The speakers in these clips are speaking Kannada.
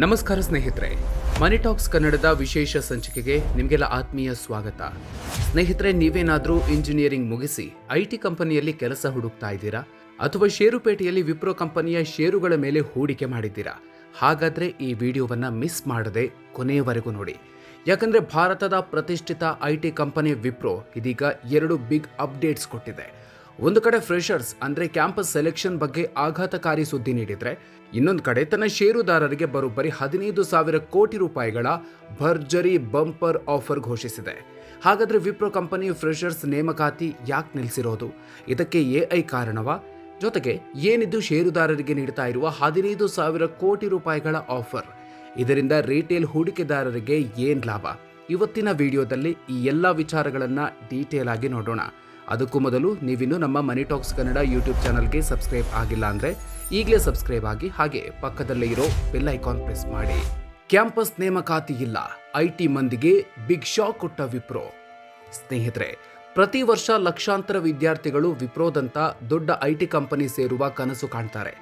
ನಮಸ್ಕಾರ ಸ್ನೇಹಿತರೆ, ಮನಿ ಟಾಕ್ಸ್ ಕನ್ನಡದ ವಿಶೇಷ ಸಂಚಿಕೆಗೆ ನಿಮಗೆಲ್ಲ ಆತ್ಮೀಯ ಸ್ವಾಗತ. ಸ್ನೇಹಿತರೆ, ನೀವೇನಾದರೂ ಇಂಜಿನಿಯರಿಂಗ್ ಮುಗಿಸಿ ಐಟಿ ಕಂಪನಿಯಲ್ಲಿ ಕೆಲಸ ಹುಡುಕ್ತಾ ಇದ್ದೀರಾ ಅಥವಾ ಷೇರುಪೇಟೆಯಲ್ಲಿ ವಿಪ್ರೋ ಕಂಪನಿಯ ಷೇರುಗಳ ಮೇಲೆ ಹೂಡಿಕೆ ಮಾಡಿದ್ದೀರಾ? ಹಾಗಾದ್ರೆ ಈ ವಿಡಿಯೋವನ್ನ ಮಿಸ್ ಮಾಡದೆ ಕೊನೆಯವರೆಗೂ ನೋಡಿ. ಯಾಕಂದ್ರೆ ಭಾರತದ ಪ್ರತಿಷ್ಠಿತ ಐಟಿ ಕಂಪನಿ ವಿಪ್ರೋ ಇದೀಗ 2 ಬಿಗ್ ಅಪ್ಡೇಟ್ಸ್ ಕೊಟ್ಟಿದೆ. ಒಂದು ಕಡೆ ಫ್ರೆಷರ್ಸ್ ಅಂದ್ರೆ ಕ್ಯಾಂಪಸ್ ಸೆಲೆಕ್ಷನ್ ಬಗ್ಗೆ ಆಘಾತಕಾರಿ ಸುದ್ದಿ ನೀಡಿದ್ರೆ, ಇನ್ನೊಂದು ಕಡೆ ತನ್ನ ಷೇರುದಾರರಿಗೆ ಬರೋಬ್ಬರಿ 15,000 ಕೋಟಿ ರೂಪಾಯಿಗಳ ಭರ್ಜರಿ ಬಂಪರ್ ಆಫರ್ ಘೋಷಿಸಿದೆ. ಹಾಗಾದ್ರೆ ವಿಪ್ರೋ ಕಂಪನಿ ಫ್ರೆಷರ್ಸ್ ನೇಮಕಾತಿ ಯಾಕೆ ನಿಲ್ಲಿಸಿರೋದು? ಇದಕ್ಕೆ ಎಐ ಕಾರಣವಾ? ಜೊತೆಗೆ ಏನಿದು ಷೇರುದಾರರಿಗೆ ನೀಡ್ತಾ ಇರುವ 15,000 ಕೋಟಿ ರೂಪಾಯಿಗಳ ಆಫರ್? ಇದರಿಂದ ರಿಟೇಲ್ ಹೂಡಿಕೆದಾರರಿಗೆ ಏನ್ ಲಾಭ? ಇವತ್ತಿನ ವಿಡಿಯೋದಲ್ಲಿ ಈ ಎಲ್ಲ ವಿಚಾರಗಳನ್ನ ಡೀಟೇಲ್ ಆಗಿ ನೋಡೋಣ. ಅದಕ್ಕೂ ಮೊದಲು ನೀವಿನ್ನು ನಮ್ಮ ಮನಿ ಟಾಕ್ಸ್ ಕನ್ನಡ ಯೂಟ್ಯೂಬ್ ಚಾನಲ್ಗೆ ಸಬ್ಸ್ಕ್ರೈಬ್ ಆಗಿಲ್ಲ ಅಂದರೆ ಈಗಲೇ ಸಬ್ಸ್ಕ್ರೈಬ್ ಆಗಿ, ಹಾಗೆ ಪಕ್ಕದಲ್ಲೇ ಇರೋ ಬೆಲ್ ಐಕಾನ್ ಪ್ರೆಸ್ ಮಾಡಿ. ಕ್ಯಾಂಪಸ್ ನೇಮಕಾತಿ ಇಲ್ಲ, ಐಟಿ ಮಂದಿಗೆ ಬಿಗ್ ಶಾಕ್ ಕೊಟ್ಟ ವಿಪ್ರೋ. ಸ್ನೇಹಿತರೆ, ಪ್ರತಿ ವರ್ಷ ಲಕ್ಷಾಂತರ ವಿದ್ಯಾರ್ಥಿಗಳು ವಿಪ್ರೋದಂಥ ದೊಡ್ಡ ಐಟಿ ಕಂಪನಿ ಸೇರುವ ಕನಸು ಕಾಣ್ತಾರೆ.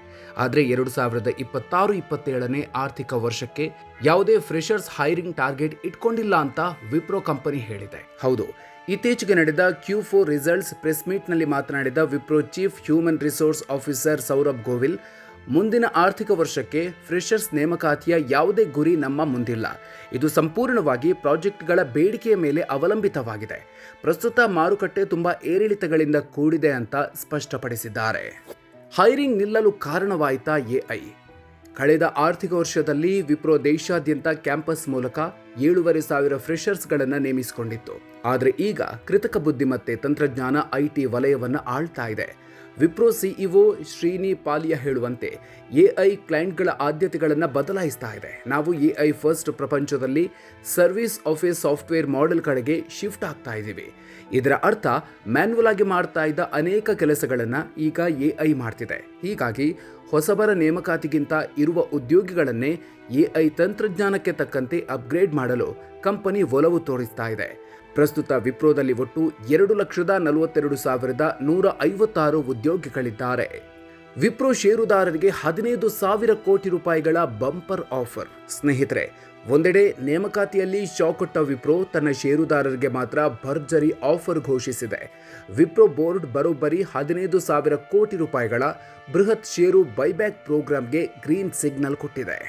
ಆದರೆ 2026-27ನೇ ಆರ್ಥಿಕ ವರ್ಷಕ್ಕೆ ಯಾವುದೇ ಫ್ರೆಷರ್ಸ್ ಹೈರಿಂಗ್ ಟಾರ್ಗೆಟ್ ಇಟ್ಕೊಂಡಿಲ್ಲ ಅಂತ ವಿಪ್ರೋ ಕಂಪನಿ ಹೇಳಿದೆ. ಹೌದು, ಇತ್ತೀಚೆಗೆ ನಡೆದ Q4 ರಿಸಲ್ಟ್ಸ್ ಪ್ರೆಸ್ ಮೀಟ್ನಲ್ಲಿ ಮಾತನಾಡಿದ Wipro chief human resource officer Saurabh Govil, ಮುಂದಿನ ಆರ್ಥಿಕ ವರ್ಷಕ್ಕೆ ಫ್ರೆಷರ್ಸ್ ನೇಮಕಾತಿಯ ಯಾವುದೇ ಗುರಿ ನಮ್ಮ ಮುಂದಿಲ್ಲ. ಇದು ಸಂಪೂರ್ಣವಾಗಿ ಪ್ರಾಜೆಕ್ಟ್ಗಳ ಬೇಡಿಕೆಯ ಮೇಲೆ ಅವಲಂಬಿತವಾಗಿದೆ. ಪ್ರಸ್ತುತ ಮಾರುಕಟ್ಟೆ ತುಂಬಾ ಏರಿಳಿತಗಳಿಂದ ಕೂಡಿದೆ ಅಂತ ಸ್ಪಷ್ಟಪಡಿಸಿದ್ದಾರೆ. ಹೈರಿಂಗ್ ನಿಲ್ಲಲು ಕಾರಣವಾಯಿತಾ ಎಐ? ಕಳೆದ ಆರ್ಥಿಕ ವರ್ಷದಲ್ಲಿ ವಿಪ್ರೋ ದೇಶಾದ್ಯಂತ ಕ್ಯಾಂಪಸ್ ಮೂಲಕ 7,500 ಫ್ರೆಷರ್ಸ್ಗಳನ್ನು ನೇಮಿಸಿಕೊಂಡಿತ್ತು. ಆದರೆ ಈಗ ಕೃತಕ ಬುದ್ಧಿಮತ್ತೆ ತಂತ್ರಜ್ಞಾನ ಐಟಿ ವಲಯವನ್ನು ಆಳ್ತಾ ಇದೆ. ವಿಪ್ರೋ ಸಿಇಒ ಶ್ರೀನಿ ಪಾಲಿಯಾ ಹೇಳುವಂತೆ, ಎಐ ಕ್ಲೈಂಟ್ಗಳ ಆದ್ಯತೆಗಳನ್ನು ಬದಲಾಯಿಸ್ತಾ ಇದೆ. ನಾವು ಎಐ ಫಸ್ಟ್ ಪ್ರಪಂಚದಲ್ಲಿ service of A software model ಕಡೆಗೆ ಶಿಫ್ಟ್ ಆಗ್ತಾ ಇದ್ದೀವಿ. ಇದರ ಅರ್ಥ ಮ್ಯಾನ್ಯುವಲ್ ಆಗಿ ಮಾಡ್ತಾ ಇದ್ದ ಅನೇಕ ಕೆಲಸಗಳನ್ನು ಈಗ ಎಐ ಮಾಡ್ತಿದೆ. ಹೀಗಾಗಿ ಹೊಸಬರ ನೇಮಕಾತಿಗಿಂತ ಇರುವ ಉದ್ಯೋಗಿಗಳನ್ನೇ ಎಐ ತಂತ್ರಜ್ಞಾನಕ್ಕೆ ತಕ್ಕಂತೆ ಅಪ್ಗ್ರೇಡ್ ಮಾಡಲು ಕಂಪನಿ ಒಲವು ತೋರಿಸ್ತಾ ಇದೆ. ಪ್ರಸ್ತುತ ವಿಪ್ರೋದಲ್ಲಿ ಒಟ್ಟು 2,42,156 ಉದ್ಯೋಗಿಗಳಿದ್ದಾರೆ. ವಿಪ್ರೋ ಷೇರುದಾರರಿಗೆ 15,000 ಕೋಟಿ ರೂಪಾಯಿಗಳ ಬಂಪರ್ ಆಫರ್. ಸ್ನೇಹಿತರೆ, ಒಂದೆಡೆ ನೇಮಕಾತಿಯಲ್ಲಿ ಶಾಕ್ ಕೊಟ್ಟ ವಿಪ್ರೋ ತನ್ನ ಷೇರುದಾರರಿಗೆ ಮಾತ್ರ ಭರ್ಜರಿ ಆಫರ್ ಘೋಷಿಸಿದೆ. ವಿಪ್ರೋ ಬೋರ್ಡ್ ಬರೋಬ್ಬರಿ 15,000 ಕೋಟಿ ರೂಪಾಯಿಗಳ ಬೃಹತ್ ಷೇರು ಬೈಬ್ಯಾಕ್ ಪ್ರೋಗ್ರಾಂಗೆ ಗ್ರೀನ್ ಸಿಗ್ನಲ್ ಕೊಟ್ಟಿದೆ.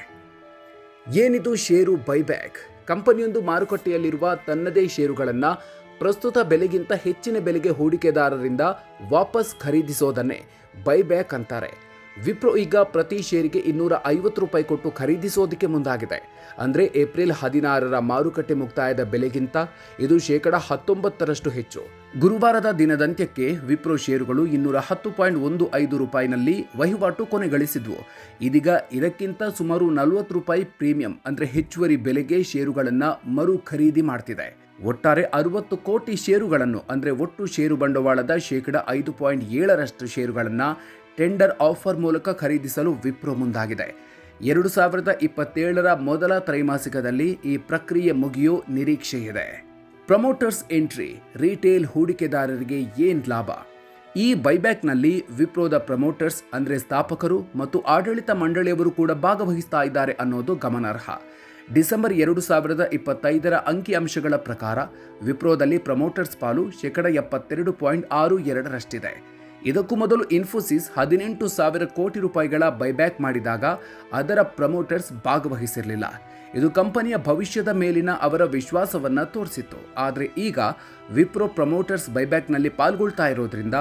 ಏನಿದು ಷೇರು ಬೈಬ್ಯಾಕ್? ಕಂಪನಿಯೊಂದು ಮಾರುಕಟ್ಟೆಯಲ್ಲಿರುವ ತನ್ನದೇ ಷೇರುಗಳನ್ನು ಪ್ರಸ್ತುತ ಬೆಲೆಗಿಂತ ಹೆಚ್ಚಿನ ಬೆಲೆಗೆ ಹೂಡಿಕೆದಾರರಿಂದ ವಾಪಸ್ ಖರೀದಿಸೋದನ್ನೇ ಬೈಬ್ಯಾಕ್ ಅಂತಾರೆ. ವಿಪ್ರೋ ಈಗ ಪ್ರತಿ ಷೇರಿಗೆ 250 ರೂಪಾಯಿ ಕೊಟ್ಟು ಖರೀದಿಸೋದಕ್ಕೆ ಮುಂದಾಗಿದೆ. ಅಂದರೆ ಏಪ್ರಿಲ್ 16ರ ಮಾರುಕಟ್ಟೆ ಮುಕ್ತಾಯದ ಬೆಲೆಗಿಂತ ಇದು 19% ಹೆಚ್ಚು. ಗುರುವಾರದ ದಿನದಂತ್ಯಕ್ಕೆ ವಿಪ್ರೋ ಷೇರುಗಳು 210.15 ರೂಪಾಯಿನಲ್ಲಿ ವಹಿವಾಟು ಕೊನೆಗಳಿಸಿದ್ವು. ಇದೀಗ ಇದಕ್ಕಿಂತ ಸುಮಾರು 40 ರೂಪಾಯಿ ಪ್ರೀಮಿಯಂ ಅಂದರೆ ಹೆಚ್ಚುವರಿ ಬೆಲೆಗೆ ಷೇರುಗಳನ್ನು ಮರು ಖರೀದಿ ಮಾಡ್ತಿದೆ. ಒಟ್ಟಾರೆ 60 ಕೋಟಿ ಷೇರುಗಳನ್ನು ಅಂದರೆ ಒಟ್ಟು ಷೇರು ಬಂಡವಾಳದ 5.7% ಷೇರುಗಳನ್ನು ಟೆಂಡರ್ ಆಫರ್ ಮೂಲಕ ಖರೀದಿಸಲು ವಿಪ್ರೋ ಮುಂದಾಗಿದೆ. 2027ರ ಮೊದಲ ತ್ರೈಮಾಸಿಕದಲ್ಲಿ ಈ ಪ್ರಕ್ರಿಯೆ ಮುಗಿಯೋ ನಿರೀಕ್ಷೆ ಇದೆ. ಪ್ರಮೋಟರ್ಸ್ ಎಂಟ್ರಿ, ರಿಟೇಲ್ ಹೂಡಿಕೆದಾರರಿಗೆ ಏನ್ ಲಾಭ? ಈ ಬೈಬ್ಯಾಕ್ನಲ್ಲಿ ವಿಪ್ರೋದ ಪ್ರಮೋಟರ್ಸ್ ಅಂದರೆ ಸ್ಥಾಪಕರು ಮತ್ತು ಆಡಳಿತ ಮಂಡಳಿಯವರು ಕೂಡ ಭಾಗವಹಿಸ್ತಾ ಇದ್ದಾರೆ ಅನ್ನೋದು ಗಮನಾರ್ಹ. ಡಿಸೆಂಬರ್ 2025ರ ಅಂಕಿಅಂಶಗಳ ಪ್ರಕಾರ ವಿಪ್ರೋದಲ್ಲಿ ಪ್ರಮೋಟರ್ಸ್ ಪಾಲು 72.62%ರಷ್ಟಿದೆ. ಇದಕ್ಕೂ ಮೊದಲು ಇನ್ಫೋಸಿಸ್ 18,000 ಕೋಟಿ ರೂಪಾಯಿಗಳ ಬೈಬ್ಯಾಕ್ ಮಾಡಿದಾಗ ಅದರ ಪ್ರಮೋಟರ್ಸ್ ಭಾಗವಹಿಸಿರಲಿಲ್ಲ. ಇದು ಕಂಪನಿಯ ಭವಿಷ್ಯದ ಮೇಲಿನ ಅವರ ವಿಶ್ವಾಸವನ್ನು ತೋರಿಸಿತ್ತು. ಆದರೆ ಈಗ ವಿಪ್ರೋ ಪ್ರಮೋಟರ್ಸ್ ಬೈಬ್ಯಾಕ್ನಲ್ಲಿ ಪಾಲ್ಗೊಳ್ತಾ ಇರೋದ್ರಿಂದ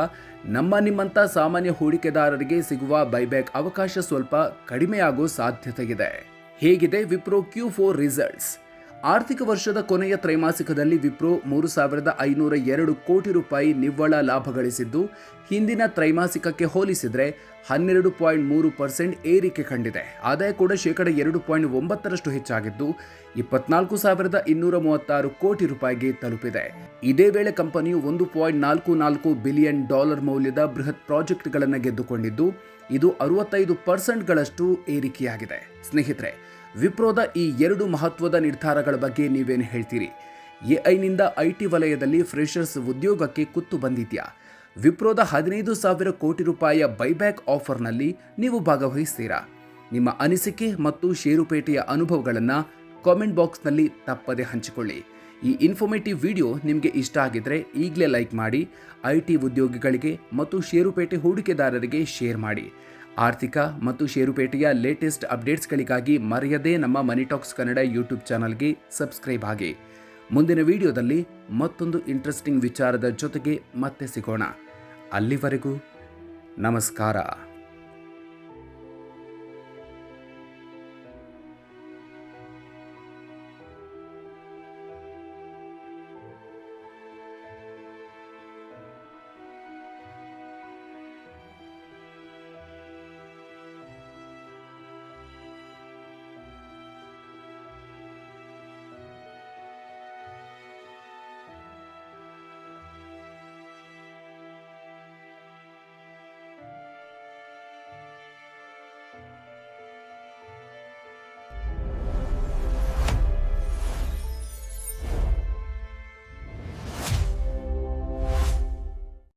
ನಿಮ್ಮಂಥ ಸಾಮಾನ್ಯ ಹೂಡಿಕೆದಾರರಿಗೆ ಸಿಗುವ ಬೈಬ್ಯಾಕ್ ಅವಕಾಶ ಸ್ವಲ್ಪ ಕಡಿಮೆಯಾಗೋ ಸಾಧ್ಯತೆ ಇದೆ. ಹೇಗಿದೆ ವಿಪ್ರೋ Q4 ರಿಸಲ್ಟ್ಸ್? ಆರ್ಥಿಕ ವರ್ಷದ ಕೊನೆಯ ತ್ರೈಮಾಸಿಕದಲ್ಲಿ ವಿಪ್ರೋ 3,502 ಕೋಟಿ ರೂಪಾಯಿ ನಿವ್ವಳ ಲಾಭ ಗಳಿಸಿದ್ದು, ಹಿಂದಿನ ತ್ರೈಮಾಸಿಕಕ್ಕೆ ಹೋಲಿಸಿದರೆ 12.3% ಏರಿಕೆ ಕಂಡಿದೆ. ಆದಾಯ ಕೂಡ 2.9% ಹೆಚ್ಚಾಗಿದ್ದು 24,236 ಕೋಟಿ ರೂಪಾಯಿಗೆ ತಲುಪಿದೆ. ಇದೇ ವೇಳೆ ಕಂಪನಿಯು $1.44 ಬಿಲಿಯನ್ ಮೌಲ್ಯದ ಬೃಹತ್ ಪ್ರಾಜೆಕ್ಟ್ಗಳನ್ನು ಗೆದ್ದುಕೊಂಡಿದ್ದು, ಇದು 65%ಗಳಷ್ಟು ಏರಿಕೆಯಾಗಿದೆ. ಸ್ನೇಹಿತರೆ, ವಿಪ್ರೋದ ಈ 2 ಮಹತ್ವದ ನಿರ್ಧಾರಗಳ ಬಗ್ಗೆ ನೀವೇನು ಹೇಳ್ತೀರಿ? ಎಐನಿಂದ ಐಟಿ ವಲಯದಲ್ಲಿ ಫ್ರೆಷರ್ಸ್ ಉದ್ಯೋಗಕ್ಕೆ ಕುತ್ತು ಬಂದಿದ್ಯಾ? ವಿಪ್ರೋದ 15,000 ಕೋಟಿ ರೂಪಾಯಿಯ ಬೈಬ್ಯಾಕ್ ಆಫರ್ನಲ್ಲಿ ನೀವು ಭಾಗವಹಿಸ್ತೀರಾ? ನಿಮ್ಮ ಅನಿಸಿಕೆ ಮತ್ತು ಷೇರುಪೇಟೆಯ ಅನುಭವಗಳನ್ನು ಕಾಮೆಂಟ್ ಬಾಕ್ಸ್ನಲ್ಲಿ ತಪ್ಪದೆ ಹಂಚಿಕೊಳ್ಳಿ. ಈ ಇನ್ಫಾರ್ಮೇಟಿವ್ ವಿಡಿಯೋ ನಿಮಗೆ ಇಷ್ಟ ಆಗಿದ್ರೆ ಈಗಲೇ ಲೈಕ್ ಮಾಡಿ, IT ಉದ್ಯೋಗಿಗಳಿಗೆ ಮತ್ತು ಷೇರುಪೇಟೆ ಹೂಡಿಕೆದಾರರಿಗೆ ಶೇರ್ ಮಾಡಿ. ಆರ್ಥಿಕ ಮತ್ತು ಷೇರುಪೇಟೆಯ ಲೇಟೆಸ್ಟ್ ಅಪ್ಡೇಟ್ಸ್ಗಳಿಗಾಗಿ ಮರೆಯದೇ ನಮ್ಮ ಮನಿ ಟಾಕ್ಸ್ ಕನ್ನಡ ಯೂಟ್ಯೂಬ್ ಚಾನಲ್ಗೆ ಸಬ್ಸ್ಕ್ರೈಬ್ ಆಗಿ. ಮುಂದಿನ ವಿಡಿಯೋದಲ್ಲಿ ಮತ್ತೊಂದು ಇಂಟ್ರೆಸ್ಟಿಂಗ್ ವಿಚಾರದ ಜೊತೆಗೆ ಮತ್ತೆ ಸಿಗೋಣ. ಅಲ್ಲಿವರೆಗೂ ನಮಸ್ಕಾರ.